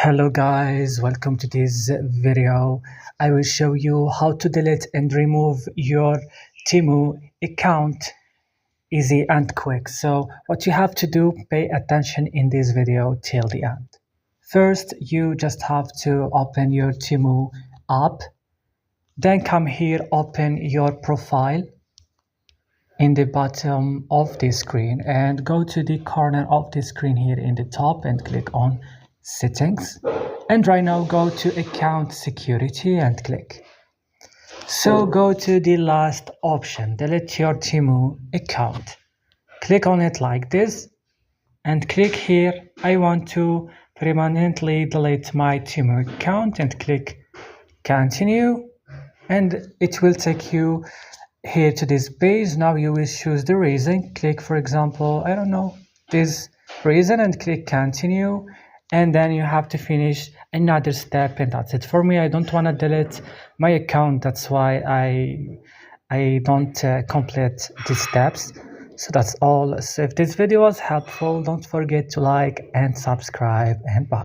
Hello guys, welcome to this video. I will show you how to delete and remove your Temu account easy and quick. So what you have to do, pay attention in this video till the end. First, you just have to open your Temu app. Then come here, open your profile in the bottom of the screen and go to the corner of the screen here in the top and click on settings, and right now go to account security and click. So go to the last option, delete your Temu account. Click on it like this and click here, I want to permanently delete my Temu account, and click continue, and it will take you here to this page. Now you will choose the reason, click for example, I don't know, this reason, and click continue, and then you have to finish another step, and that's it. For me, I don't want to delete my account, that's why I don't complete these steps. So that's all. So if this video was helpful, don't forget to like and subscribe, and bye.